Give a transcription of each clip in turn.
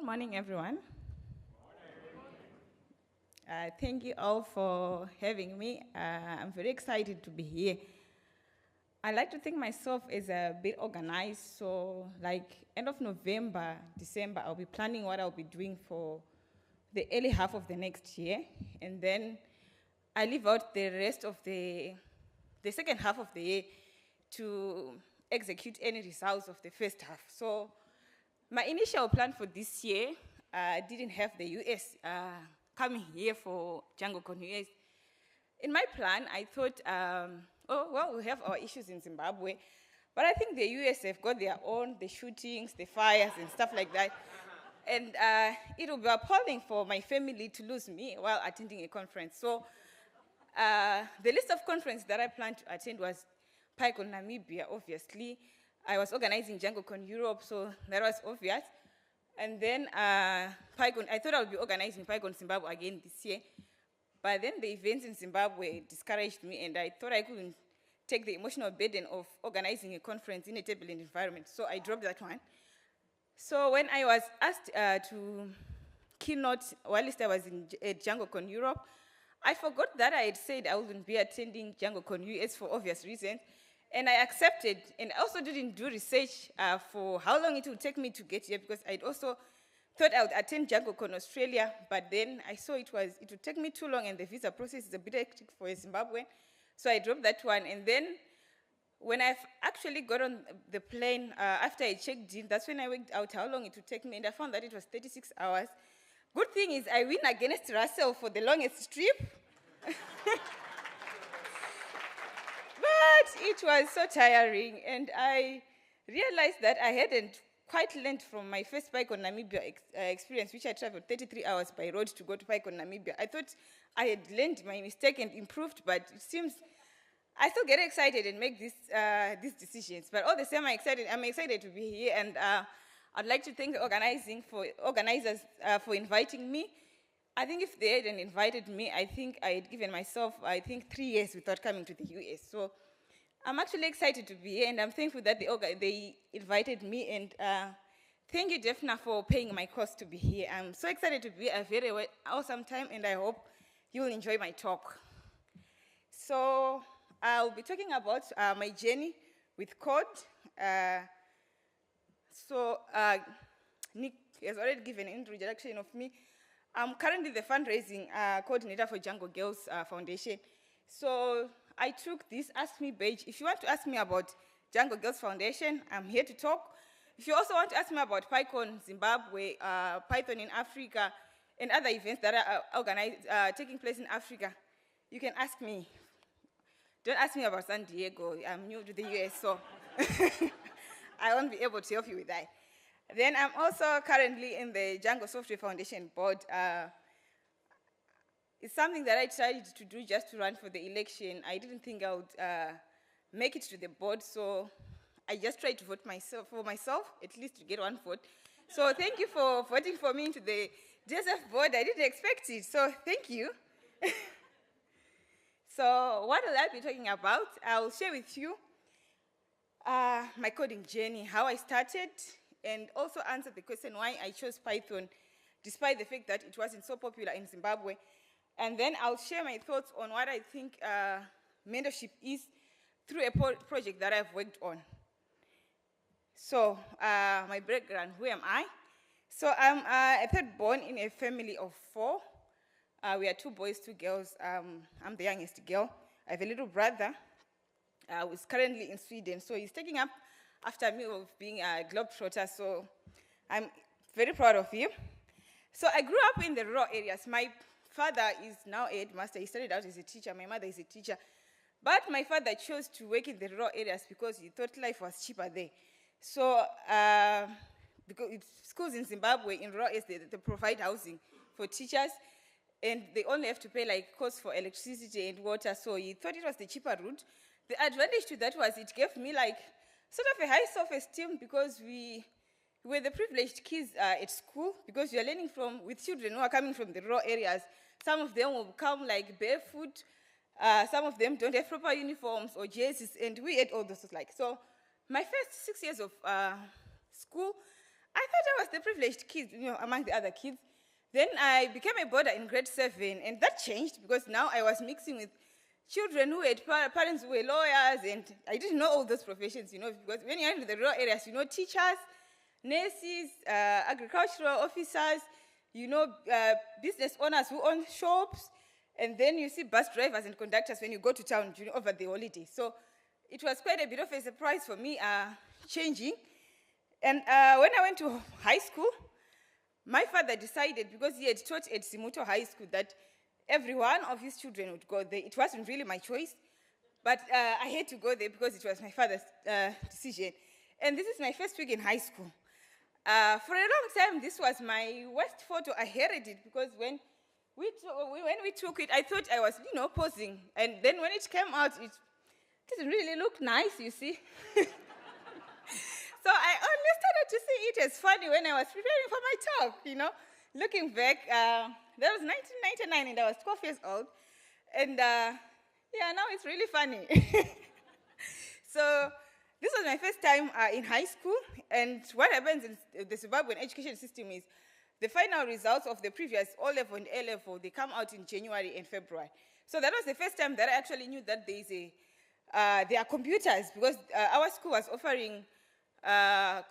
morning, everyone. Thank you all for having me. I'm very excited to be here. I like to think myself as a bit organized, so like end of November, December, I'll be planning what I'll be doing for the early half of the next year, and then I leave out the rest of the second half of the year to execute any results of the first half. So my initial plan for this year didn't have the US coming here for DjangoCon US. In my plan, I thought, we have our issues in Zimbabwe, but I think the US have got their own, the shootings, the fires, and stuff like that. And it will be appalling for my family to lose me while attending a conference. So the list of conferences that I planned to attend was PyCon Namibia, obviously. I was organizing DjangoCon Europe, so that was obvious. And then PyCon, I thought I would be organizing PyCon Zimbabwe again this year. But then the events in Zimbabwe discouraged me, and I thought I couldn't take the emotional burden of organizing a conference in a turbulent environment, so I dropped that one. So when I was asked to keynote, whilst I was in DjangoCon Europe, I forgot that I had said I wouldn't be attending DjangoCon US for obvious reasons, and I accepted, and also didn't do research for how long it would take me to get here, because I'd also thought I would attend DjangoCon Australia, but then I saw it would take me too long, and the visa process is a bit hectic for a Zimbabwean, so I dropped that one. And then when I've actually got on the plane, after I checked in, that's when I worked out how long it would take me, and I found that it was 36 hours. Good thing is I win against Russell for the longest trip. But it was so tiring, and I realized that I hadn't quite learned from my first PyCon Namibia experience, which I traveled 33 hours by road to go to PyCon Namibia. I thought I had learned my mistake and improved, but it seems I still get excited and make these decisions. But all the same, I'm excited to be here, and I'd like to thank the organizers for inviting me. I think if they hadn't invited me, I think I had given myself, 3 years without coming to the US. So I'm actually excited to be here, and I'm thankful that they invited me, and thank you, DEFNA, for paying my cost to be here. I'm so excited to be a very awesome time, and I hope you'll enjoy my talk. So I'll be talking about my journey with code. Nick has already given an introduction of me. I'm currently the fundraising coordinator for Django Girls Foundation. So I took this Ask Me badge. If you want to ask me about Django Girls Foundation, I'm here to talk. If you also want to ask me about PyCon Zimbabwe, Python in Africa, and other events that are taking place in Africa, you can ask me. Don't ask me about San Diego. I'm new to the US, so I won't be able to help you with that. Then I'm also currently in the Django Software Foundation board. It's something that I tried to do just to run for the election. I didn't think I would make it to the board, so I just tried to vote for myself, at least to get one vote. So thank you for voting for me into the DSF board. I didn't expect it, so thank you. So what will I be talking about? I'll share with you my coding journey, how I started, and also answer the question why I chose Python, despite the fact that it wasn't so popular in Zimbabwe. And then I'll share my thoughts on what I think mentorship is through a project that I've worked on. So my background, who am I? So I'm a third born in a family of 4. We are 2 boys, 2 girls. I'm the youngest girl. I have a little brother who's currently in Sweden, so he's taking up after me of being a globetrotter, so I'm very proud of him. So I grew up in the rural areas. My father is now a headmaster. He started out as a teacher. My mother is a teacher. But my father chose to work in the rural areas because he thought life was cheaper there. So because schools in Zimbabwe, in rural areas, they provide housing for teachers, and they only have to pay like costs for electricity and water, so he thought it was the cheaper route. The advantage to that was it gave me like sort of a high self-esteem, because we were the privileged kids at school, because we are learning with children who are coming from the rural areas. Some of them will come like barefoot, some of them don't have proper uniforms or jerseys, and we had all those like. So my first 6 years of school, I thought I was the privileged kids, among the other kids. Then I became a boarder in grade 7, and that changed because now I was mixing with children who had parents who were lawyers, and I didn't know all those professions, because when you're into the rural areas, teachers, nurses, agricultural officers, business owners who own shops, and then you see bus drivers and conductors when you go to town over the holiday. So it was quite a bit of a surprise for me changing. And when I went to high school, my father decided, because he had taught at Simuto High School, that every one of his children would go there. It wasn't really my choice, but I had to go there because it was my father's decision. And this is my first week in high school. For a long time, this was my worst photo. I hated it because when we took it, I thought I was, posing. And then when it came out, it didn't really look nice, you see. So I only started to see it as funny when I was preparing for my talk, Looking back, that was 1999 and I was 12 years old. And now it's really funny. So this was my first time in high school. And what happens in the Zimbabwean education system is the final results of the previous O-level and A-level, they come out in January and February. So that was the first time that I actually knew that there are computers, because our school was offering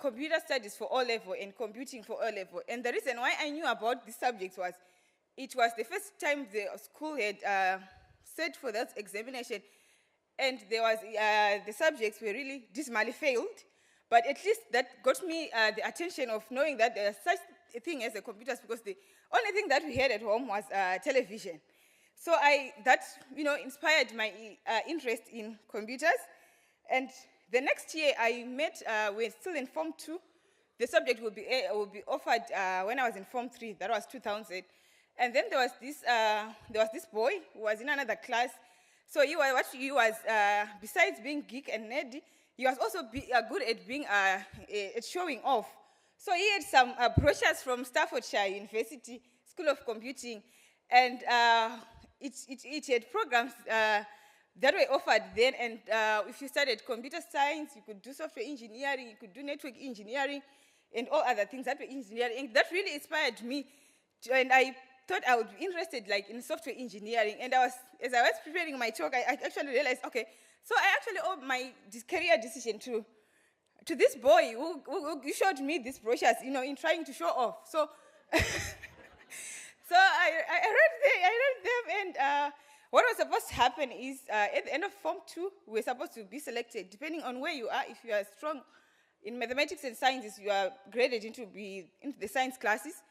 computer studies for O-level and computing for O-level. And the reason why I knew about these subjects was it was the first time the school had set for that examination, and there was the subjects were really dismally failed. But at least that got me the attention of knowing that there's such a thing as a computers, because the only thing that we had at home was television. So that inspired my interest in computers. And the next year I met, we're still in Form 2. The subject will be offered when I was in Form 3, that was 2000. And then there was this boy who was in another class. So he was besides being geek and nerdy, he was also good at being at showing off. So he had some brochures from Staffordshire University School of Computing, and it had programs that were offered then. And if you studied computer science, you could do software engineering, you could do network engineering, and all other things that were engineering. And that really inspired me, and I thought I would be interested in software engineering. And as I was preparing my talk, I actually realized, okay, so I actually owe my career decision to this boy who showed me these brochures, in trying to show off. So, so I read them, and what was supposed to happen is at the end of Form 2, we're supposed to be selected. Depending on where you are, if you are strong in mathematics and sciences, you are graded into the science classes.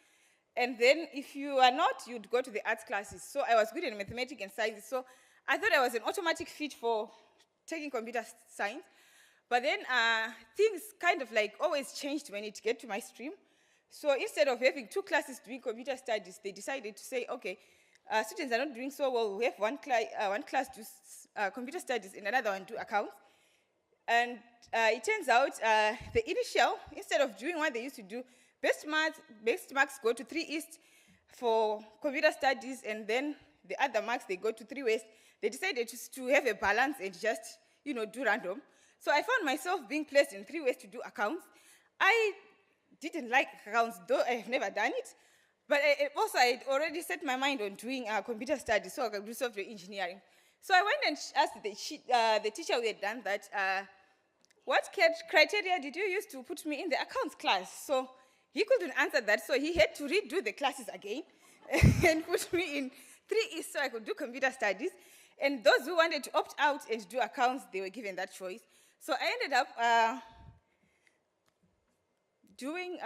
And then if you are not, you'd go to the arts classes. So I was good in mathematics and sciences. So I thought I was an automatic fit for taking computer science. But then things kind of always changed when it get to my stream. So instead of having 2 classes doing computer studies, they decided to say, okay, students are not doing so well. We have one class do computer studies and another one do accounts. And it turns out the initial, instead of doing what they used to do, best marks go to 3 East for computer studies, and then the other marks, they go to 3 West. They decided to have a balance and just, do random. So I found myself being placed in 3 West to do accounts. I didn't like accounts, though I have never done it. But also, I had already set my mind on doing computer studies, so I could do software engineering. So I went and asked the teacher who had done that, what criteria did you use to put me in the accounts class? So he couldn't answer that, so he had to redo the classes again and put me in 3 East so I could do computer studies. And those who wanted to opt out and do accounts, they were given that choice. So I ended up doing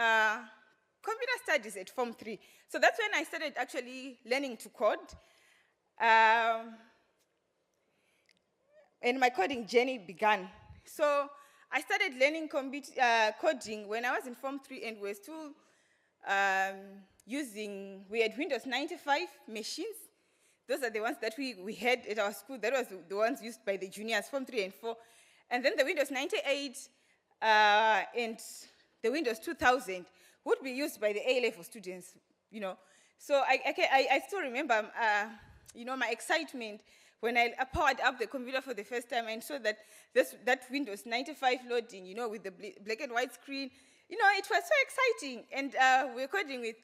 computer studies at Form 3. So that's when I started actually learning to code. And my coding journey began. So I started learning coding when I was in Form 3, and we're still we had Windows 95 machines. Those are the ones that we had at our school. That was the ones used by the juniors, Form 3 and 4. And then the Windows 98 and the Windows 2000 would be used by the A-level students, So I still remember, my excitement when I powered up the computer for the first time and saw that Windows 95 loading, with the black and white screen, you know, it was so exciting. And we're coding with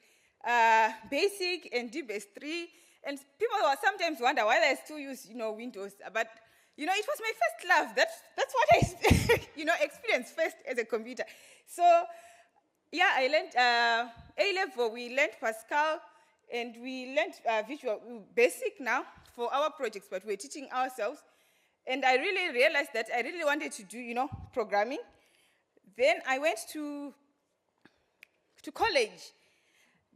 BASIC and DBase3. And people will sometimes wonder why I still use, you know, Windows. But, you know, it was my first love. That's what I, you know, experienced first as a computer. So, yeah, I learned A-level, we learned Pascal, and we learned Visual Basic now for our projects, but we're teaching ourselves. And I really realized that I really wanted to do, you know, programming. Then I went to college.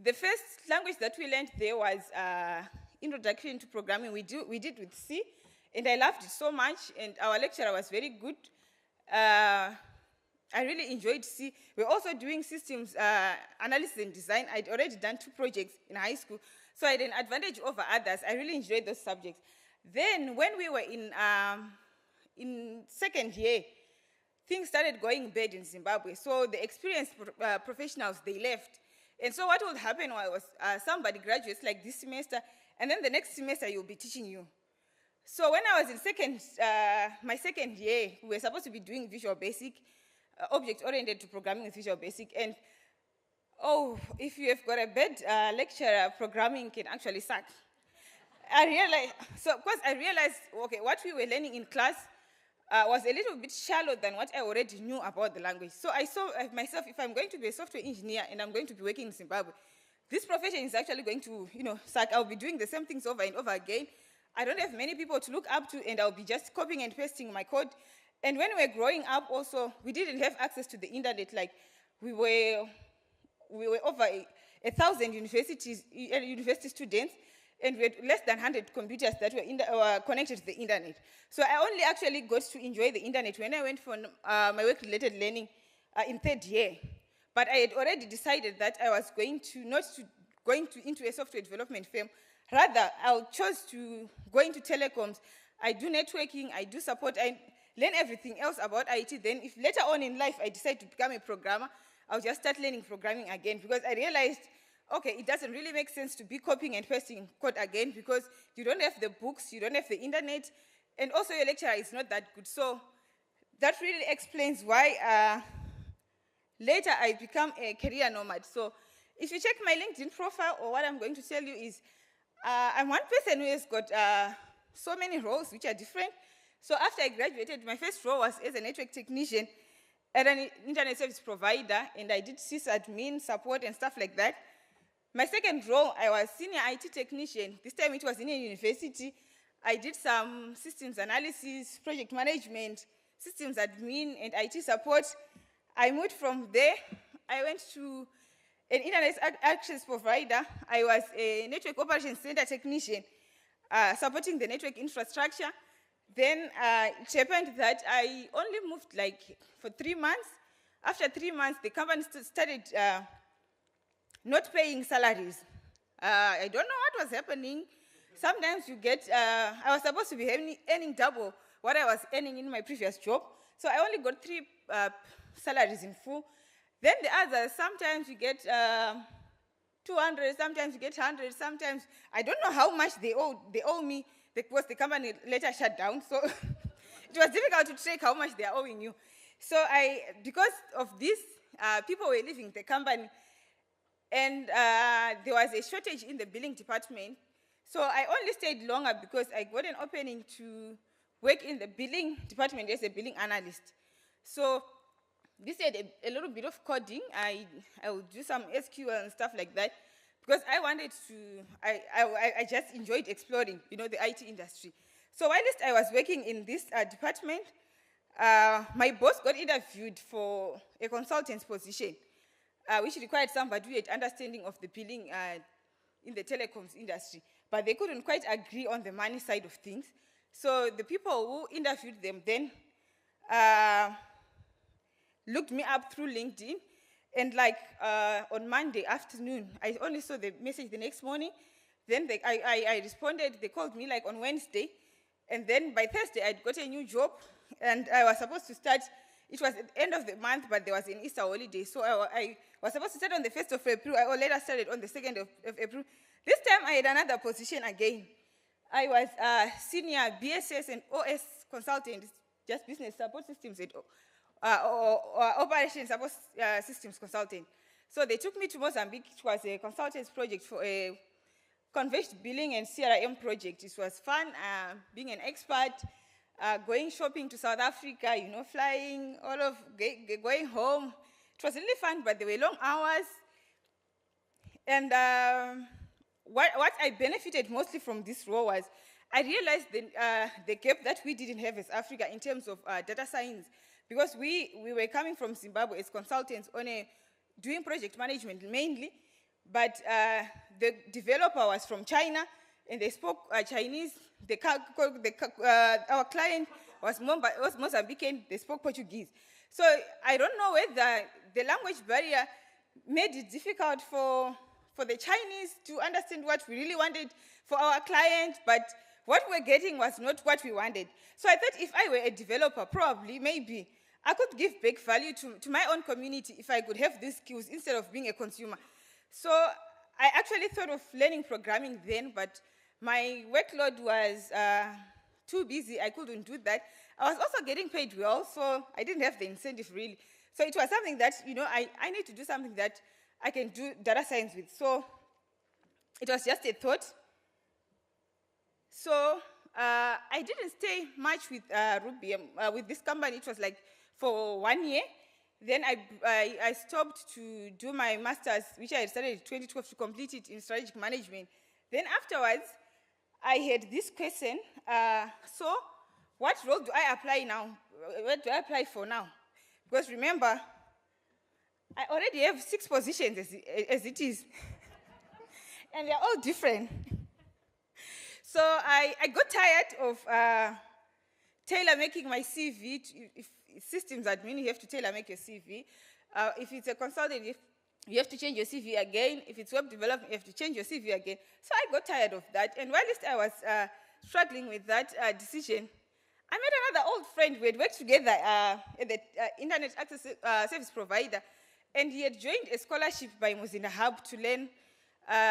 The first language that we learned there was Introduction to Programming. We did with C, and I loved it so much, and our lecturer was very good. I really enjoyed C. We're also doing systems analysis and design. I'd already done 2 projects in high school, so I had an advantage over others. I really enjoyed those subjects. Then when we were in second year, things started going bad in Zimbabwe. So the experienced professionals, they left. And so what would happen was somebody graduates like this semester, and then the next semester you'll be teaching you. So when I was in my second year, we were supposed to be doing Visual Basic, object-oriented to programming with Visual Basic, and oh, if you have got a bad lecturer, programming can actually suck. I realized, okay, what we were learning in class was a little bit shallow than what I already knew about the language. So I saw myself, if I'm going to be a software engineer and I'm going to be working in Zimbabwe, this profession is actually going to, you know, suck. I'll be doing the same things over and over again. I don't have many people to look up to, and I'll be just copying and pasting my code. And when we were growing up also, we didn't have access to the internet. Like, we were over 1,000 university students, and we had less than 100 computers that were connected to the internet. So I only actually got to enjoy the internet when I went for my work-related learning in third year. But I had already decided that I was into a software development firm. Rather, I chose to go into telecoms. I do networking, I do support, I learn everything else about IT. Then if later on in life I decide to become a programmer, I'll just start learning programming again, because I realized, okay, it doesn't really make sense to be copying and pasting code again, because you don't have the books, you don't have the internet, and also your lecturer is not that good. So that really explains why later I become a career nomad. So if you check my LinkedIn profile, or what I'm going to tell you is, I'm one person who has got so many roles which are different. So after I graduated, my first role was as a network technician at an internet service provider, and I did sysadmin, support, and stuff like that. My second role, I was senior IT technician. This time it was in a university. I did some systems analysis, project management, systems admin, and IT support. I moved from there. I went to an internet access provider. I was a network operations center technician, supporting the network infrastructure. Then it happened that I only moved like for 3 months. After 3 months, the company started not paying salaries. I don't know what was happening. Sometimes you get, I was supposed to be earning double what I was earning in my previous job. So I only got 3 salaries in full. Then the others, sometimes you get 200, sometimes you get 100, sometimes, I don't know how much they owe me, because the company later shut down. So it was difficult to track how much they are owing you. So because of this, people were leaving the company, and there was a shortage in the billing department. So I only stayed longer because I got an opening to work in the billing department as a billing analyst. So this had a little bit of coding. I would do some SQL and stuff like that, because I wanted to, I just enjoyed exploring, you know, the IT industry. So while I was working in this department, my boss got interviewed for a consultant's position, which required somebody who had understanding of the billing in the telecoms industry. But they couldn't quite agree on the money side of things. So the people who interviewed them then looked me up through LinkedIn, and like on Monday afternoon, I only saw the message the next morning. Then I responded. They called me like on Wednesday, and then by Thursday I'd got a new job, and I was supposed to start. It was at the end of the month, but there was an Easter holiday, so I was supposed to start on the 1st of April. I later started on the 2nd of April. This time I had another position again. I was a senior BSS and OS consultant, just business support systems or operation support systems consultant. So they took me to Mozambique. It was a consultants project for a converged billing and CRM project. It was fun, being an expert, going shopping to South Africa, you know, flying, all of going home. It was really fun, but there were long hours. And what I benefited mostly from this role was I realized the gap that we didn't have as Africa in terms of data science, because we were coming from Zimbabwe as consultants on doing project management mainly, but the developer was from China, and they spoke Chinese. Our client was Mozambican, they spoke Portuguese. So I don't know whether the language barrier made it difficult for the Chinese to understand what we really wanted for our client, but what we're getting was not what we wanted. So I thought if I were a developer, probably, maybe, I could give back value to my own community if I could have these skills instead of being a consumer. So I actually thought of learning programming then, but my workload was too busy. I couldn't do that. I was also getting paid well, so I didn't have the incentive really. So it was something that, you know, I need to do something that I can do data science with. So it was just a thought. So I didn't stay much with Readme, with this company. It was like for 1 year. Then I stopped to do my master's, which I started in 2012 to complete it in strategic management. Then afterwards, I had this question, so what role do I apply now? What do I apply for now? Because remember, I already have 6 positions as it is. And they're all different. So I got tired of tailor-making my CV. If systems admin, you have to tailor-make your CV. If it's a consultant, you have to change your CV again. If it's web development, you have to change your CV again. So I got tired of that. And while I was struggling with that decision, I met another old friend. We had worked together at the Internet Access Service Provider. And he had joined a scholarship by Mozilla Hub to learn.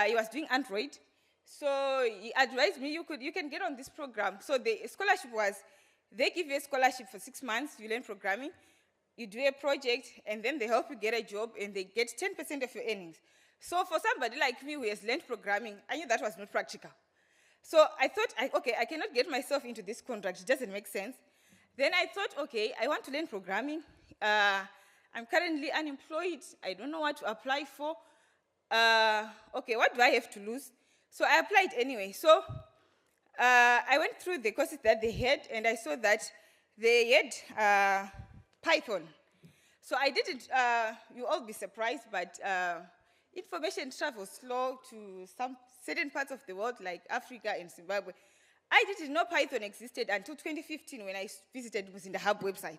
He was doing Android. So he advised me, you can get on this program. So the scholarship was, they give you a scholarship for 6 months, you learn programming, you do a project, and then they help you get a job, and they get 10% of your earnings. So for somebody like me who has learned programming, I knew that was not practical. So I thought, okay, I cannot get myself into this contract, it doesn't make sense. Then I thought, okay, I want to learn programming. I'm currently unemployed, I don't know what to apply for. Okay, what do I have to lose? So I applied anyway. So I went through the courses that they had, and I saw that they had Python. So I did it, you'll all be surprised, but information travels slow to some certain parts of the world, like Africa and Zimbabwe. I didn't know Python existed until 2015 when I visited Mozilla Hub website.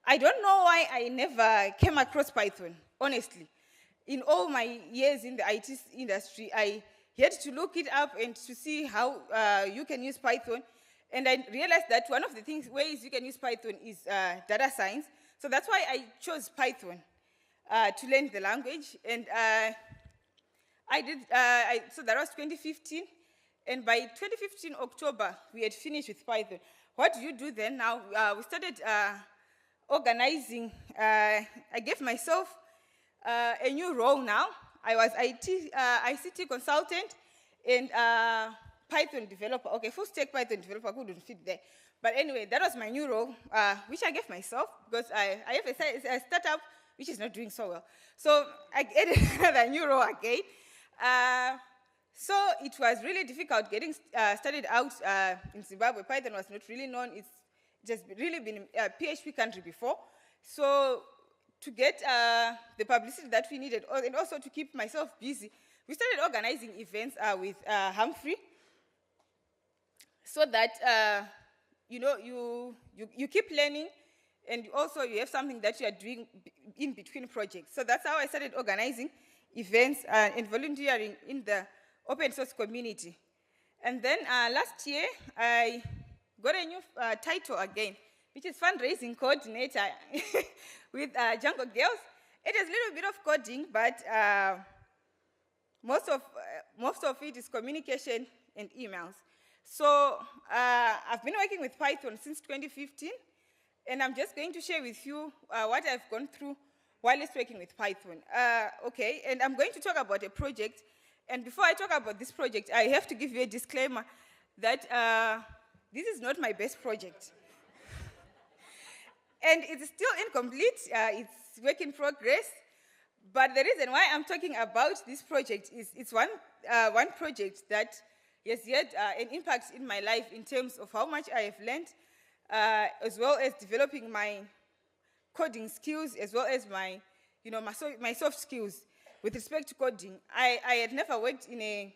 I don't know why I never came across Python, honestly. In all my years in the IT industry, I had to look it up and to see how you can use Python. And I realized that one of the ways you can use Python is data science. So that's why I chose Python to learn the language. And so that was 2015. And by 2015 October, we had finished with Python. What do you do then? Now, we started organizing. I gave myself a new role now. I was ICT consultant and Python developer. Okay, full stack Python developer couldn't fit there. But anyway, that was my new role, which I gave myself because I have a startup which is not doing so well. So I added another new role again. So it was really difficult getting started out in Zimbabwe. Python was not really known. It's just really been a PHP country before. So to get the publicity that we needed, and also to keep myself busy, we started organizing events with Humphrey, so that you know you keep learning, and also you have something that you are doing in between projects. So that's how I started organizing events and volunteering in the open source community. And then last year I got a new title again, which is fundraising coordinator with Django girls. It is a little bit of coding, but most of it is communication and emails. So I've been working with Python since 2015, And I'm just going to share with you what I've gone through while working with Python. Okay, and I'm going to talk about a project. And before I talk about this project, I have to give you a disclaimer that this is not my best project. And it's still incomplete, it's work in progress. But the reason why I'm talking about this project is it's one project that has had an impact in my life in terms of how much I have learned, as well as developing my coding skills, as well as my, my soft skills with respect to coding. I had never worked in a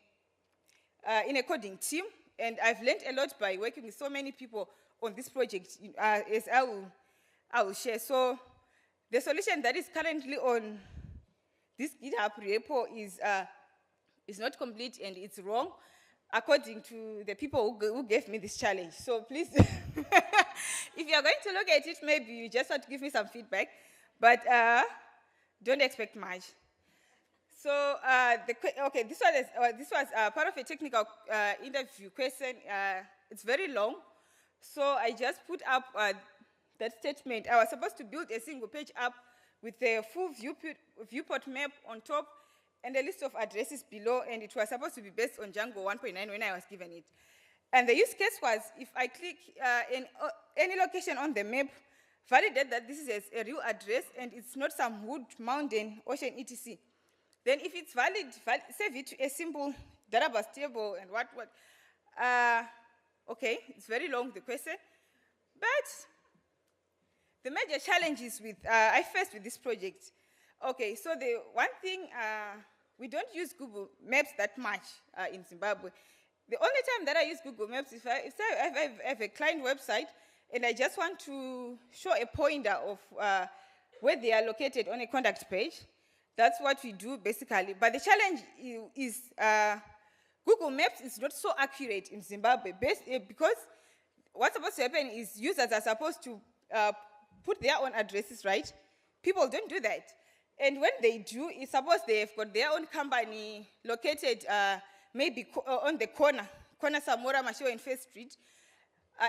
coding team, and I've learned a lot by working with so many people on this project, as I will share. So the solution that is currently on this GitHub repo is not complete, and it's wrong according to the people who gave me this challenge. So please, if you're going to look at it, maybe you just want to give me some feedback, but don't expect much. So this was part of a technical interview question. It's very long, so I just put up that statement. I was supposed to build a single page app with a full viewport map on top and a list of addresses below, and it was supposed to be based on Django 1.9 when I was given it. And the use case was, if I click in any location on the map, validate that this is a real address and it's not some wood, mountain, ocean, etc. Then if it's valid, save it to a simple database table and what. Okay, it's very long, the question. But the major challenges I faced with this project. Okay, so the one thing, we don't use Google Maps that much in Zimbabwe. The only time that I use Google Maps is if I have a client website and I just want to show a pointer of where they are located on a contact page. That's what we do basically. But the challenge is Google Maps is not so accurate in Zimbabwe because what's supposed to happen is users are supposed to put their own addresses, right? People don't do that. And when they do, it's suppose they've got their own company located maybe on the corner Samora, Mashio, and First Street.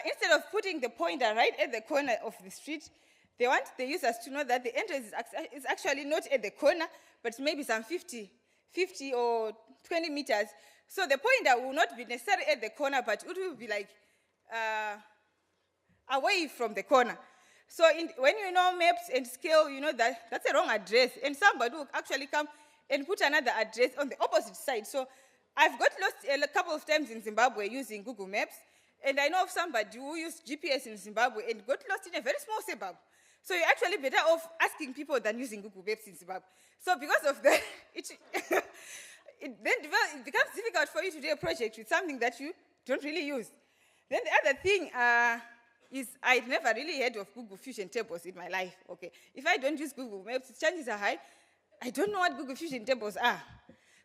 Instead of putting the pointer right at the corner of the street, they want the users to know that the entrance is actually not at the corner, but maybe some 50 or 20 meters. So the pointer will not be necessarily at the corner, but it will be like away from the corner. So when you know maps and scale, you know that that's a wrong address, and somebody will actually come and put another address on the opposite side. So I've got lost a couple of times in Zimbabwe using Google Maps, and I know of somebody who used GPS in Zimbabwe and got lost in a very small suburb. So you're actually better off asking people than using Google Maps in Zimbabwe. So because of that, it becomes difficult for you to do a project with something that you don't really use. Then the other thing is I'd never really heard of Google Fusion tables in my life. Okay, if I don't use Google Maps, chances are high I don't know what Google Fusion tables are.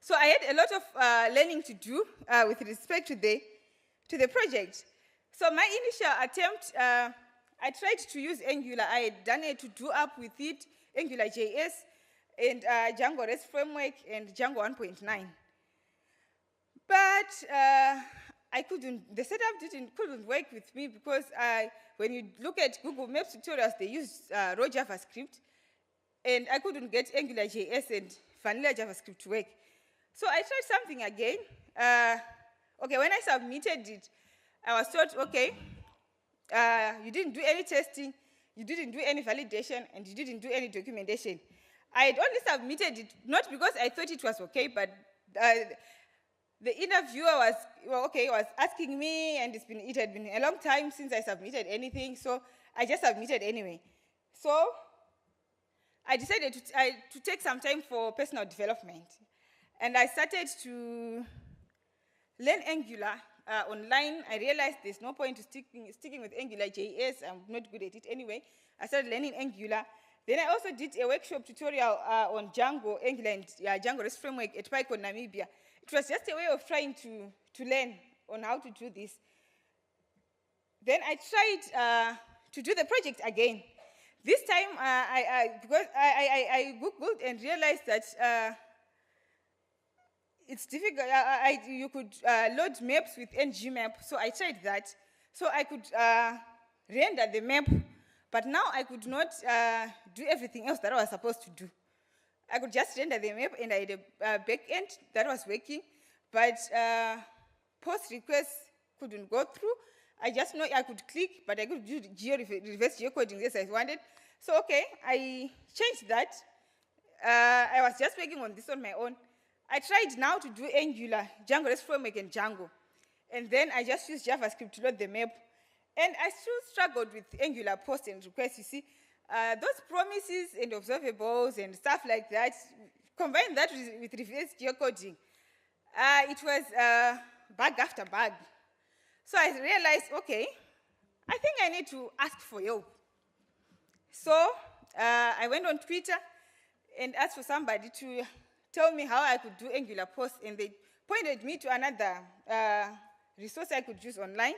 So I had a lot of learning to do with respect to the project. So my initial attempt, I tried to use Angular. I had done a to-do app with it, AngularJS, and Django REST framework, and Django 1.9. But the setup couldn't work with me because when you look at Google Maps tutorials, they use raw JavaScript, and I couldn't get AngularJS and vanilla JavaScript to work. So I tried something again. Okay, when I submitted it, I was told, okay, you didn't do any testing, you didn't do any validation, and you didn't do any documentation. I had only submitted it, not because I thought it was okay, but the interviewer was asking me, and it had been a long time since I submitted anything, so I just submitted anyway. So I decided to take some time for personal development, and I started to learn Angular online. I realized there's no point to sticking with AngularJS. I'm not good at it anyway. I started learning Angular. Then I also did a workshop tutorial on Django, Angular, and Django REST framework at PyCon Namibia. It was just a way of trying to learn on how to do this. Then I tried to do the project again. This time, because I Googled and realized that it's difficult. You could load maps with ngmap, so I tried that. So I could render the map But now I could not do everything else that I was supposed to do. I could just render the map, and I had a back end that was working, but post requests couldn't go through. I just know I could click, but I could do reverse geocoding as I wanted. So okay, I changed that. I was just working on this on my own. I tried now to do Angular, Django REST framework, and Django. And then I just used JavaScript to load the map. And I still struggled with Angular post and request. You see, those promises and observables and stuff like that, combine that with reverse geocoding, it was bug after bug. So I realized, okay, I think I need to ask for help. So I went on Twitter and asked for somebody to tell me how I could do Angular posts, and they pointed me to another resource I could use online.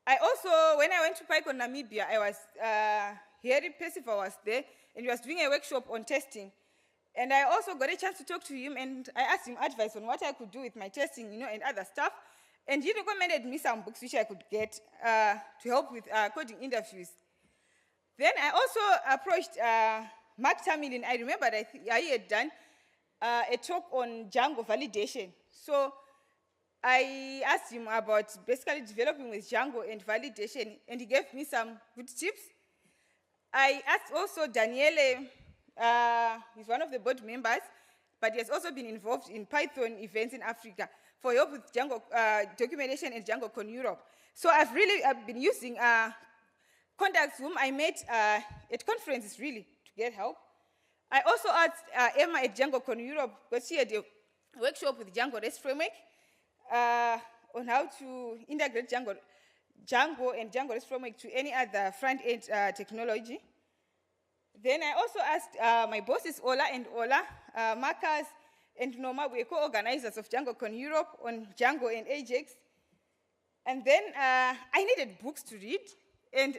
I also, when I went to PyCon Namibia, I was, Harry Percival was there, and he was doing a workshop on testing. And I also got a chance to talk to him, and I asked him advice on what I could do with my testing, and other stuff. And he recommended me some books which I could get to help with coding interviews. Then I also approached Mark Tamilin. I remember that he had done a talk on Django validation. So I asked him about basically developing with Django and validation, and he gave me some good tips. I asked also Daniele, he's one of the board members, but he has also been involved in Python events in Africa for help with Django documentation and DjangoCon Europe. So I've been using contacts whom I met at conferences really to get help. I also asked Emma at DjangoCon Europe, because she had a workshop with Django REST framework on how to integrate Django and Django REST framework to any other front-end technology. Then I also asked my bosses, Ola and Ola, Marcus and Noma, we're co-organizers of DjangoCon Europe on Django and Ajax. And then I needed books to read. And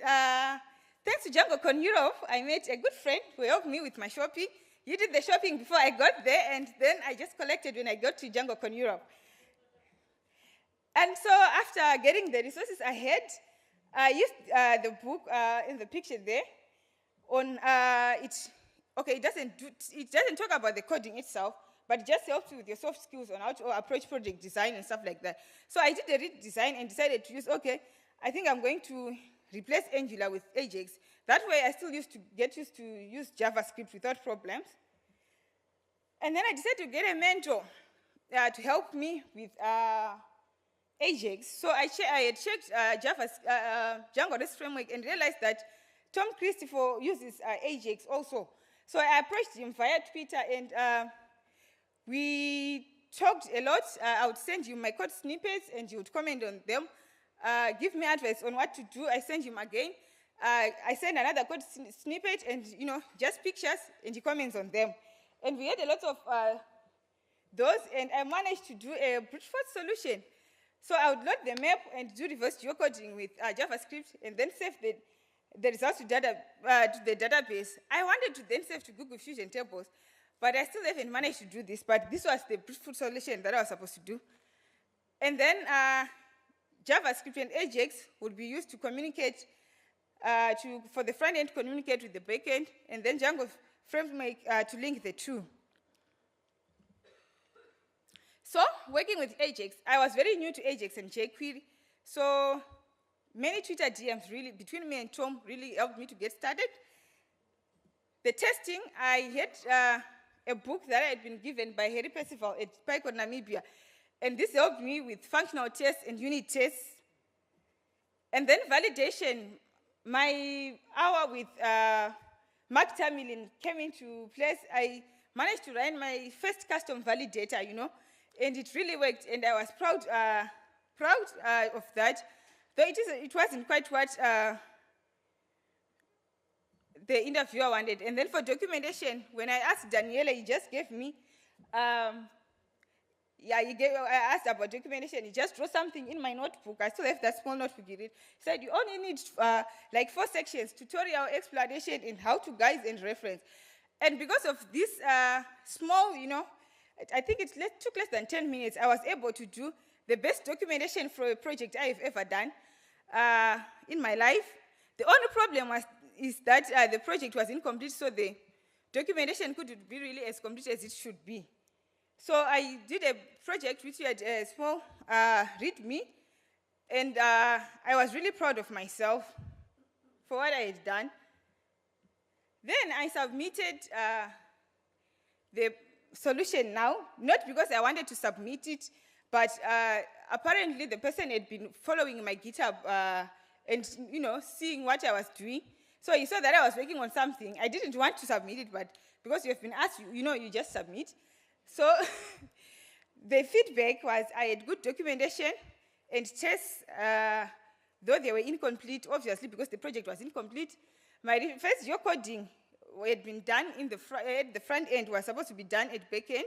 thanks to DjangoCon Europe, I met a good friend who helped me with my shopping. He did the shopping before I got there, and then I just collected when I got to DjangoCon Europe. And so after getting the resources I had, I used the book in the picture there on it. Okay, it doesn't talk about the coding itself, but it just helps you with your soft skills on how to approach project design and stuff like that. So I did the redesign and decided to use, okay, I think I'm going to replace Angular with Ajax. That way I still get used to use JavaScript without problems. And then I decided to get a mentor to help me with Ajax. So I had checked Django REST framework and realized that Tom Christopher uses Ajax also. So I approached him via Twitter, and we talked a lot. I would send him my code snippets, and he would comment on them, give me advice on what to do. I sent him again. I sent another code snippet, and just pictures, and he comments on them. And we had a lot of those, and I managed to do a brute force solution. So I would load the map and do reverse geocoding with JavaScript, and then save the results to the database. I wanted to then save to Google Fusion tables, but I still haven't managed to do this. But this was the brute force solution that I was supposed to do. And then JavaScript and Ajax would be used to communicate, for the front end, communicate with the back end, and then Django framework to link the two. So, working with Ajax, I was very new to Ajax and jQuery, so many Twitter DMs really, between me and Tom, really helped me to get started. The testing, I had a book that I had been given by Harry Percival at PyCon Namibia, and this helped me with functional tests and unit tests. And then validation, my hour with Mark Tamilin came into place. I managed to run my first custom validator, and it really worked, and I was proud of that. Though it wasn't quite what the interviewer wanted. And then for documentation, when I asked Daniela, he just gave me, I asked about documentation. He just wrote something in my notebook. I still have that small notebook he did. He said, you only need like 4 sections, tutorial, explanation, and how to guide and reference. And because of this small, I think it took less than 10 minutes, I was able to do the best documentation for a project I've ever done in my life. The only problem is that the project was incomplete, so the documentation couldn't be really as complete as it should be. So I did a project which had a small Readme, and I was really proud of myself for what I had done. Then I submitted the solution now, not because I wanted to submit it, but apparently the person had been following my GitHub and seeing what I was doing. So he saw that I was working on something. I didn't want to submit it, but because you have been asked, you just submit. So the feedback was I had good documentation and tests, though they were incomplete, obviously, because the project was incomplete. My first coding had been done at the front end, was supposed to be done at back end.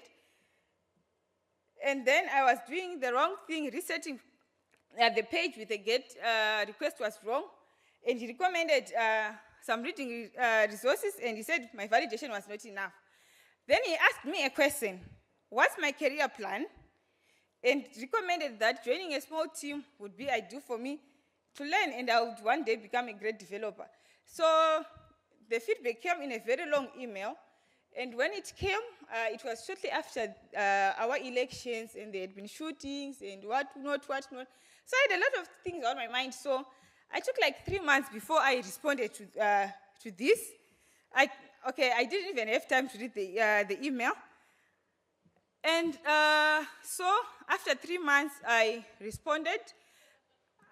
And then I was doing the wrong thing, resetting the page with a GET request was wrong. And he recommended some reading resources, and he said my validation was not enough. Then he asked me a question, what's my career plan? And recommended that joining a small team would be ideal for me to learn, and I would one day become a great developer. So the feedback came in a very long email, and when it came, it was shortly after our elections, and there had been shootings and whatnot. So I had a lot of things on my mind. So I took like 3 months before I responded to this. I didn't even have time to read the email. And so after 3 months, I responded.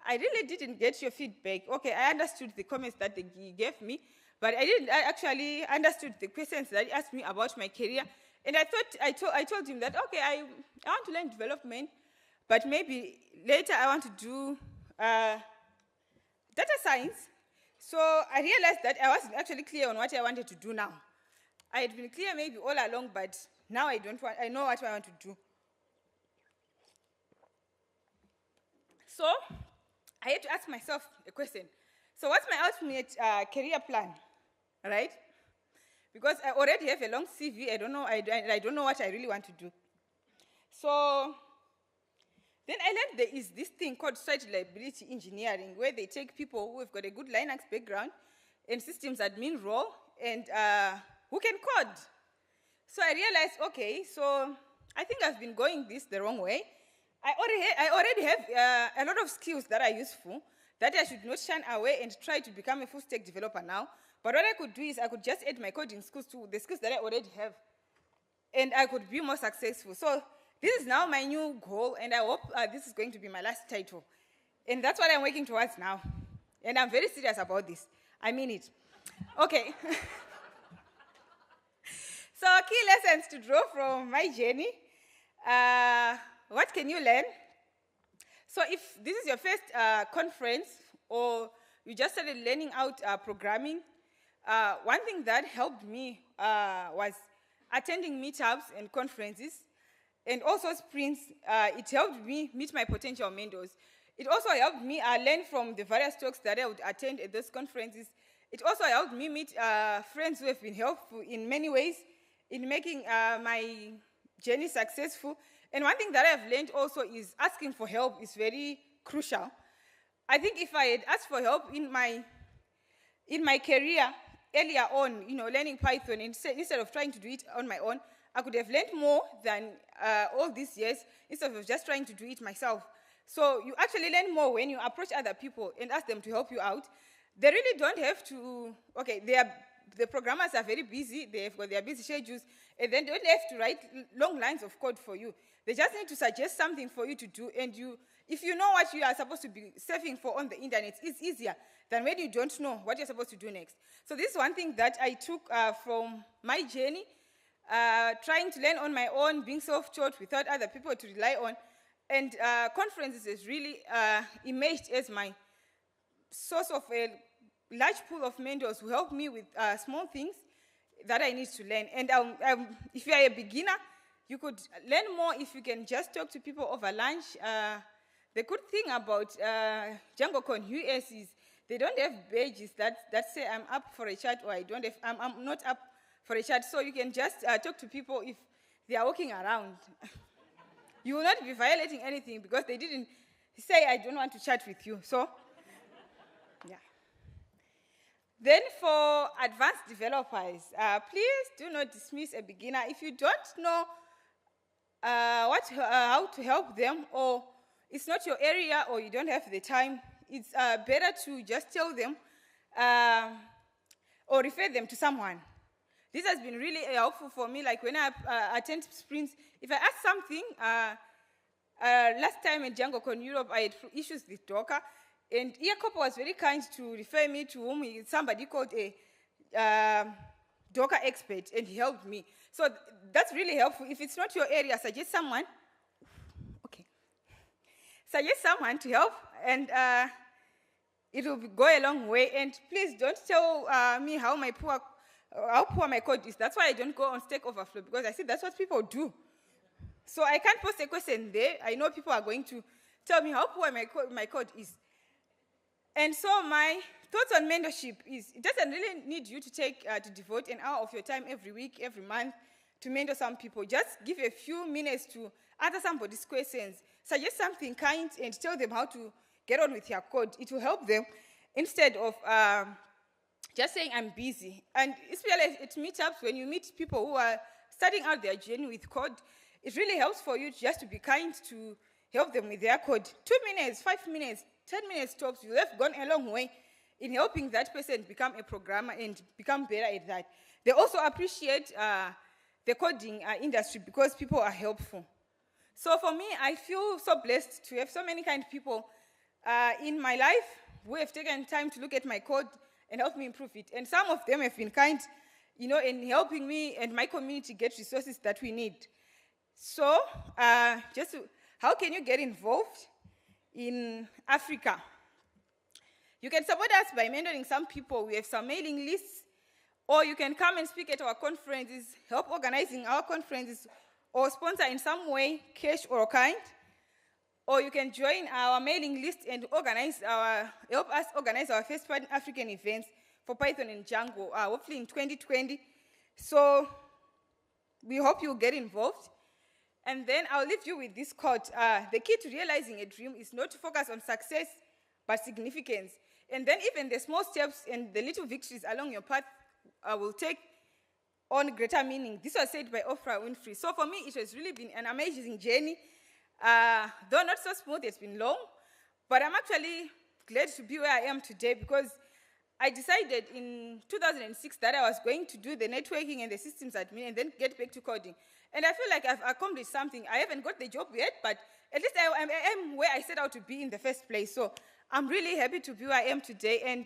I really didn't get your feedback. Okay, I understood the comments that they gave me, but I didn't actually understood the questions that he asked me about my career. And I told him that, okay, I want to learn development, but maybe later I want to do data science. So I realized that I wasn't actually clear on what I wanted to do now. I had been clear maybe all along, but now I know what I want to do. So I had to ask myself a question. So what's my ultimate career plan, right? Because I already have a long CV. I don't know what I really want to do. So then I learned there is this thing called site reliability engineering, where they take people who have got a good Linux background and systems admin role and who can code. So I realized, okay, so I think I've been going this the wrong way. I already have a lot of skills that are useful that I should not shun away and try to become a full-stack developer now. But what I could do is I could just add my coding skills to the skills that I already have, and I could be more successful. So this is now my new goal, and I hope this is going to be my last title. And that's what I'm working towards now. And I'm very serious about this. I mean it. Okay. So key lessons to draw from my journey. What can you learn? So if this is your first conference, or you just started learning out programming, one thing that helped me was attending meetups and conferences, and also sprints. It helped me meet my potential mentors. It also helped me learn from the various talks that I would attend at those conferences. It also helped me meet friends who have been helpful in many ways in making my journey successful. And one thing that I've learned also is asking for help is very crucial. I think if I had asked for help in my career earlier on, learning Python, instead of trying to do it on my own, I could have learned more than all these years instead of just trying to do it myself. So you actually learn more when you approach other people and ask them to help you out. They really don't have to, okay, the programmers are very busy, they've got their busy schedules, and then they don't have to write long lines of code for you. They just need to suggest something for you to do, and if you know what you are supposed to be surfing for on the internet, it's easier than when you don't know what you're supposed to do next. So this is one thing that I took from my journey, trying to learn on my own, being self-taught without other people to rely on, and conferences has really emerged as my source of a large pool of mentors who help me with small things that I need to learn. And if you are a beginner, you could learn more if you can just talk to people over lunch. The good thing about DjangoCon US is they don't have badges that say I'm up for a chat, or I'm not up for a chat. So you can just talk to people if they are walking around. You will not be violating anything because they didn't say I don't want to chat with you. So, yeah. Then for advanced developers, please do not dismiss a beginner. If you don't know how to help them, or it's not your area, or you don't have the time, it's better to just tell them or refer them to someone. This has been really helpful for me, like when I attend sprints. If I ask something, last time at DjangoCon Europe, I had issues with Docker, and Iakopo was very kind to refer me to somebody called a Docker expert, and he helped me. So that's really helpful. If it's not your area, suggest someone. Okay. Suggest someone to help, and it will go a long way. And please don't tell me how poor my code is. That's why I don't go on Stack Overflow, because I see that's what people do. So I can't post a question there. I know people are going to tell me how poor my code is. And so my thoughts on mentorship is, it doesn't really need you to devote an hour of your time every week, every month to mentor some people. Just give a few minutes to answer somebody's questions. Suggest something kind and tell them how to get on with your code. It will help them instead of just saying I'm busy. And especially at meetups, when you meet people who are starting out their journey with code, it really helps for you just to be kind to help them with their code. 2 minutes, 5 minutes, 10 minutes tops, you have gone a long way in helping that person become a programmer and become better at that. They also appreciate the coding industry because people are helpful. So for me, I feel so blessed to have so many kind people in my life who have taken time to look at my code and help me improve it. And some of them have been kind, in helping me and my community get resources that we need. So how can you get involved in Africa? You can support us by mentoring some people. We have some mailing lists, or you can come and speak at our conferences, help organizing our conferences, or sponsor in some way, cash or kind. Or you can join our mailing list and help us organize our first Pan-African events for Python and Django, hopefully in 2020. So we hope you'll get involved. And then I'll leave you with this quote. The key to realizing a dream is not to focus on success, but significance. And then even the small steps and the little victories along your path will take on greater meaning. This was said by Oprah Winfrey. So for me, it has really been an amazing journey. Though not so smooth, it's been long, but I'm actually glad to be where I am today, because I decided in 2006 that I was going to do the networking and the systems admin and then get back to coding. And I feel like I've accomplished something. I haven't got the job yet, but at least I am where I set out to be in the first place. So I'm really happy to be where I am today. And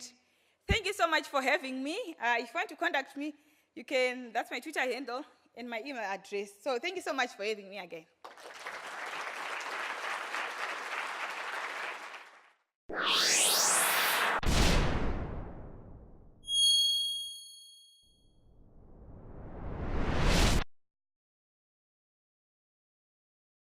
thank you so much for having me. If you want to contact me, you can, that's my Twitter handle and my email address. So thank you so much for having me again.